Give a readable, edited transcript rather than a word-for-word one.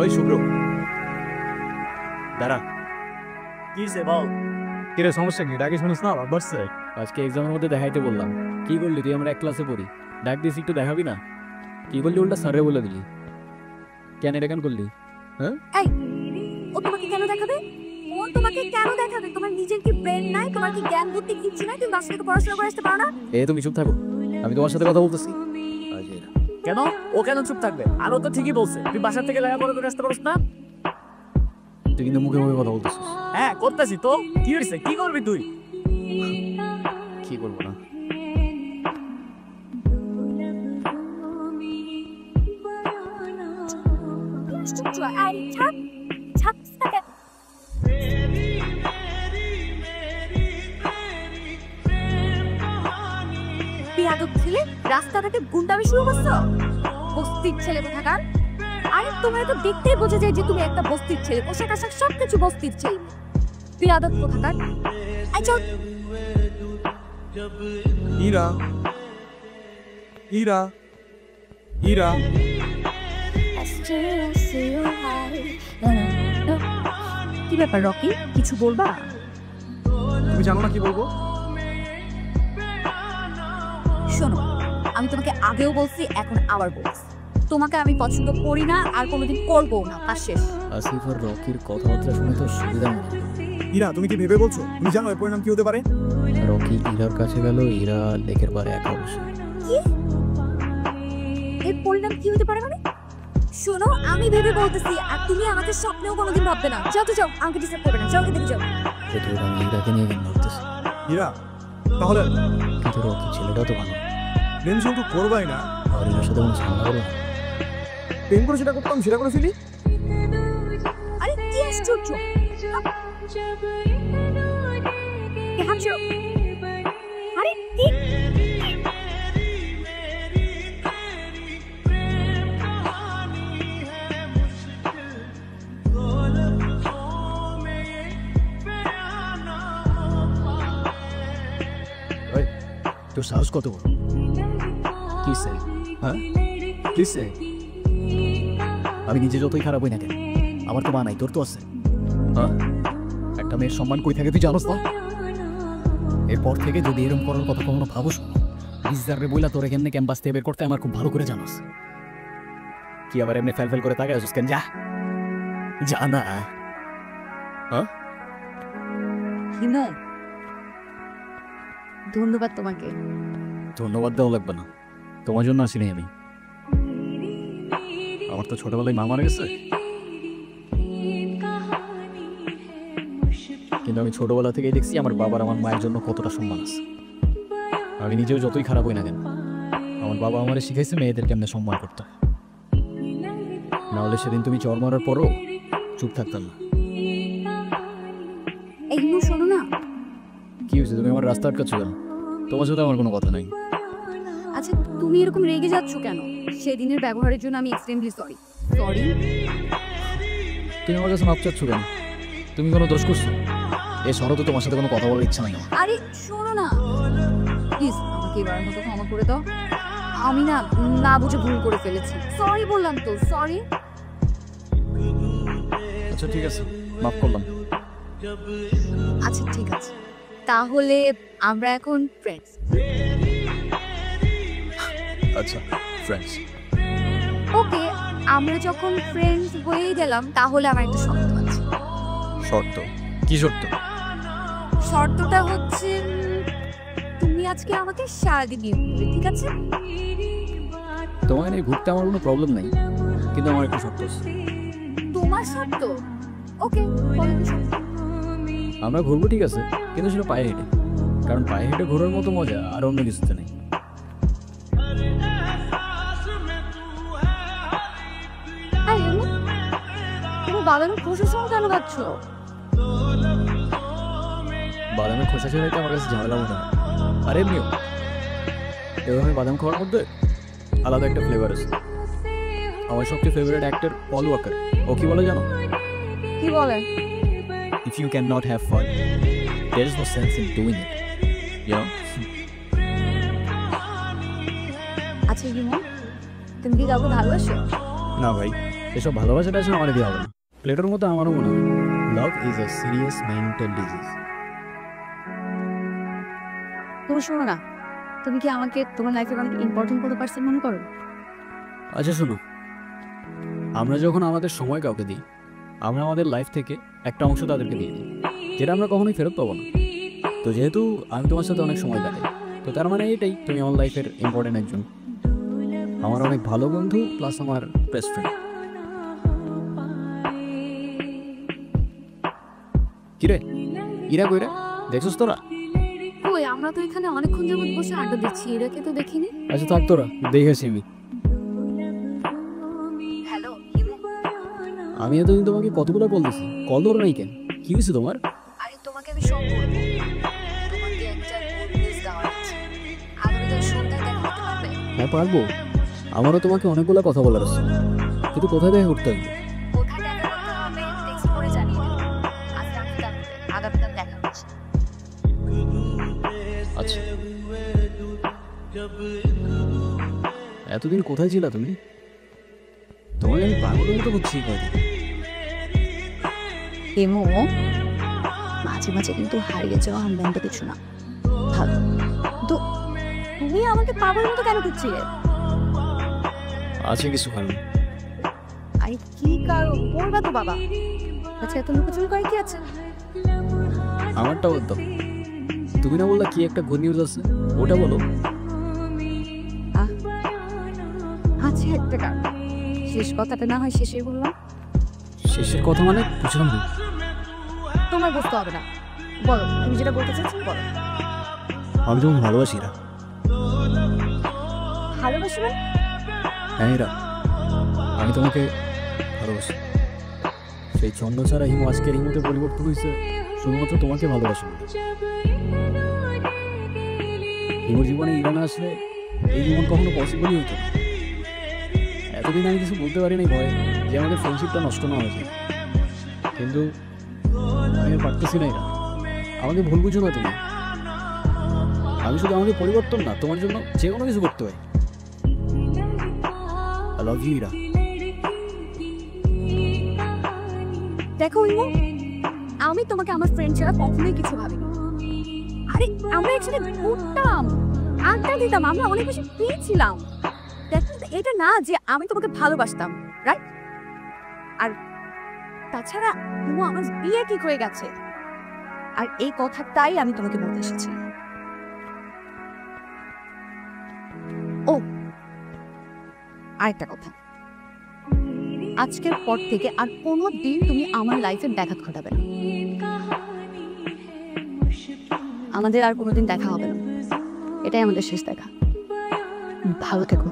ওই শুভ্র দাঁড়া। কি সে বল, কিরে সমস্যা কি? ডাকি শুনিস না? বাড়ছে আজকে এক্সামের মধ্যে দেখাইতে বললাম। কি করলি তুই? আমরা এক ক্লাসে পড়ি, ডাক দিস একটু দেখাবি না? কি করলি? উল্টা স্যারে বলে দিলি কেন? এটা কেন করলি? এই ও তোমাকে কেন দেখাবে? ও তোমাকে কেন দেখাবে? তোমার নিজের কি ব্রেন নাই? তোমার কি জ্ঞান বুদ্ধি কিচ্ছু নাই? তুমি বাসা থেকে পড়াশোনা করে আসতে পারো না? তুমি চুপ থাকো, আমি তোমার সাথে কথা বলতেছি। কেন ও কেন চুপ থাকবে? আর ও তো ঠিকই বলছে, তুই বাসা থেকে লেখাপড়া করে আসতে পারছ না। তুই কিন্তু মুখে মুখে কথা বলতেছিস। হ্যাঁ করতেছি তো, কি হয়েছে? কি করবি তুই? কি করবো না? রাস্তাঘাটে গুন্ডামি শুরু করছো? বস্তির ছেলে কোথাকার। আরে তোমার তো দেখতেই বোঝা যায় যে তুমি একটা বস্তির ছেলে, পোশাক আশাক সবকিছু বস্তির ছেলে। বিয়াদব কোথাকার। আই চল। ইরা ইরা ইরা কি ব্যাপার রকি, কিছু বলবা? তুমি জানো না কি বলবো? শোনো, আমি তোমাকে আগেও বলছি, এখন আবার বলছি, তোমাকে আমি পছন্দ করি না আর কোনোদিন করবো না। আর শেষ। আসিফ আর রকির কথাবার্তা শুনে তো সুবিধা মনে হয়। ইরা তুমি কি ভেবে বলছো? তুমি জানো এর পরিণাম কি হতে পারে? রকি ইরার কাছে গেল, ইরা লেকের পারে একা বসে। কি এর পরিণাম কি হতে পারে মানে? শোনো, আমি ভেবে বলতেছি আর তুমি আমাকে স্বপ্নেও কোনোদিন ভাববে না। যাও তো যাও, আমাকে ডিস্টার্ব করবে না। যাও দেখে যাও। কিন্তু আমি ইরাকে নিয়ে কেন ভাবতেছি? ইরা তাহলে কিন্তু রকি ছেলেটাও তো ভালো, টেনশন তো করবাই না। আর ইরার সাথে কোনো ঝামেলা করবো না। প্রেম করে সেটা করতাম, সেটা করে ফেলি। আরে কি আশ্চর্য! আরে কি তোর সাহস কত বড়? কিসে? হ্যাঁ কিসে? আমি নিজে যতই খারাপ হই না কেন, আমার তো বানাই, তোর তো আছে। হ্যাঁ, একটা মেয়ের সম্মান কই থাকে তুই জানোস না? এরপর থেকে যদি এরকম করার কথা কখনো ভাবো, রিজার্ভে বইলা তোর এখানে ক্যাম্পাস থেকে বের করতে আমার খুব ভালো করে জানোস। কি আবার এমনি ফেল ফেল করে তাকায় আছিস কেন? যা যা না। হ্যাঁ ধন্যবাদ তোমাকে। ধন্যবাদ দেওয়া লাগবে না, তোমার জন্য আসিনি আমি। আমার তো ছোটবেলায় মা মারা গেছে, কিন্তু আমি ছোটবেলা থেকেই দেখছি আমার বাবার আমার মায়ের জন্য কতটা সম্মান আছে। আমি নিজেও যতই খারাপ হই না কেন, আমার বাবা আমারে শিখাইছে মেয়েদের কেমনে সম্মান করতে হয়। নাহলে সেদিন তুমি চর মারার পরও চুপ থাকতাম না। এইগুলো শোনো না। কি হয়েছে? তুমি আমার রাস্তা আটকাচ্ছ কেন? তোমার সাথে আমার কোনো কথা নাই। আচ্ছা তুমি এরকম রেগে যাচ্ছ কেন? সেদিনের ব্যবহারের জন্য আমি এক্সট্রিমলি সরি। সরি? তুমি আমার কাছে মাপ চাচ্ছ কেন? তুমি কোনো দোষ করছো? এই শহরে তো তোমার সাথে কোনো কথা বলার ইচ্ছা নাই আমার। আরে শোনো না প্লিজ, আমাকে এবারের মতো ক্ষমা করে দাও। আমি না না বুঝে ভুল করে ফেলেছি। সরি বললাম তো, সরি। আচ্ছা ঠিক আছে, মাফ করলাম। আচ্ছা ঠিক আছে, তাহলে আমরা এখন ফ্রেন্ডস। আচ্ছা ফ্রেন্ডস। ওকে, আমরা যখন ফ্রেন্ডস হয়ে গেলাম তাহলে আমার একটা শর্ত আছে। শর্ত? কি শর্ত? শর্তটা হচ্ছে তুমি আজকে আমাকে সারাদিন বিয়ে করবে, ঠিক আছে? তোমার এই ঘুরতে আমার কোনো প্রবলেম নাই, কিন্তু আমার একটা শর্ত আছে। তোমার শর্ত? ওকে, বলো কি শর্ত? আমরা ঘুরবো ঠিক আছে, কিন্তু সেটা পায়ে হেঁটে, কারণ পায়ে হেঁটে ঘোরার মতো মজা আর অন্য কিছুতে নেই। তুমি বাদামের খোসার সঙ্গে কেন খাচ্ছ? বাদামের খোসা ছেড়ে আমার কাছে ঝামেলা মনে হয়। আর এমনিও এভাবে বাদাম খাওয়ার মধ্যে আলাদা একটা ফ্লেভার আছে। আমার সবচেয়ে ফেভারিট অ্যাক্টর পল ওয়াকার, ও কি বলে জানো? কি বলে? If you cannot have fun, there is no sense in doing it. You know? আচ্ছা ইমন, তুমি কি কাউকে ভালোবাসো? না ভাই। এসব ভালোবাসাটা আসলে আমার দিয়ে হবে না। প্লেটোর মতো আমারও মনে হয় love is a serious mental disease. তুমি শোনো না, তুমি কি আমাকে তোমার লাইফের অনেক ইম্পর্টেন্ট কোনো পার্সন মনে করো? আচ্ছা শোনো, আমরা যখন আমাদের সময় কাউকে দিই, আমরা আমাদের লাইফ থেকে একটা অংশ তাদেরকে দিয়ে দিই, যেটা আমরা কখনোই ফেরত পাবো না। তো যেহেতু আমি তোমার সাথে অনেক সময় কাটাই, তো তার মানে এটাই তুমি আমার লাইফের ইম্পর্টেন্ট একজন, আমার অনেক ভালো বন্ধু প্লাস আমার বেস্ট ফ্রেন্ড। কিরে ইরা কইরে দেখছিস তোরা? ওই আমরা তো এখানে অনেকক্ষণ যাবত বসে আড্ডা দিচ্ছি, এরাকে তো দেখিনি। আচ্ছা থাক তোরা, দেখেছি আমি। হ্যালো, আমি এতদিন তোমাকে কতগুলো কল দিছি, কল ধরো নাই কেন? কি হয়েছে তোমার? আরে তোমাকে আমি সব বলবো। তোমাকে একটা নিউজ দেওয়ার আছে, আগামীকাল সন্ধ্যায় দেখা করতে পারবে? হ্যাঁ পারবো, আমারও তোমাকে অনেকগুলো কথা বলার আছে, কিন্তু কোথায় দেখা করতে হবে? কোথায় দেখা করতে হবে টেক্সট করে জানিয়ে দেবো। আজ রাখতে যাবে, আগামীকাল দেখা হচ্ছে। আচ্ছা, এতদিন কোথায় ছিলা তুমি? তোমাকে আমি পাগলের মতো বুঝছি কয়দিন। এমো মাঝে মাঝে কিন্তু হারিয়ে যাওয়া মন্দ কিছু না, ভালো। তো তুমি আমাকে পাগলের মতো কেন খুঁজছিলে? আছে কিছু কারণ। আরে কি কারণ বলবা তো বাবা। আচ্ছা এত লুকোচুরি করে কি আছে? আমারটা বলতো, তুমি না বললা কি একটা গুড নিউজ আছে, ওটা বলো। আছে একটা কারণ, শেষ কথাটা না হয় শেষে বললাম। শেষের কথা মানে বুঝলাম না। তোমার বুঝতে হবে না, বলো তুমি যেটা বলতে চাচ্ছো বলো। আমি তোমাকে ভালোবাসি না। ভালোবাসি মানে? হ্যাঁ এরা, আমি তোমাকে ভালোবাসি। সেই চন্দ্র ছাড়া হিমু আজকের হিমুতে পরিবর্তন হয়েছে শুধুমাত্র তোমাকে ভালোবাসি বলে। হিমুর জীবনে ইরা না আসলে এই জীবন কখনো পসিবলই হতো না। এতদিন আমি কিছু বলতে পারি নাই ভয় যে আমাদের ফ্রেন্ডশিপটা নষ্ট না হয়েছে, কিন্তু আমি আর পারতেছি না। এরা আমাকে ভুল বুঝো না তুমি, আমি শুধু আমাকে পরিবর্তন না তোমার জন্য যে কোনো কিছু করতে পারি। I love you, Ira. দেখো ইমু, আমি তোমাকে আমার ফ্রেন্ড ছাড়া কখনোই কিছু ভাবিনি। আরে আমরা একসাথে ঘুরতাম, আড্ডা দিতাম, আমরা অনেক বেশি ফ্রি ছিলাম। দেখো এটা না যে আমি তোমাকে ভালোবাসতাম, রাইট? আর তাছাড়া ইমু আমার বিয়ে ঠিক হয়ে গেছে, আর এই কথাটাই আমি তোমাকে বলতে এসেছি। ও আরেকটা কথা, আজকের পর থেকে আর কোনো দিন তুমি আমার লাইফে ব্যাঘাত ঘটাবে না। আমাদের আর কোনোদিন দেখা হবে না, এটাই আমাদের শেষ দেখা। ভালো থেকো।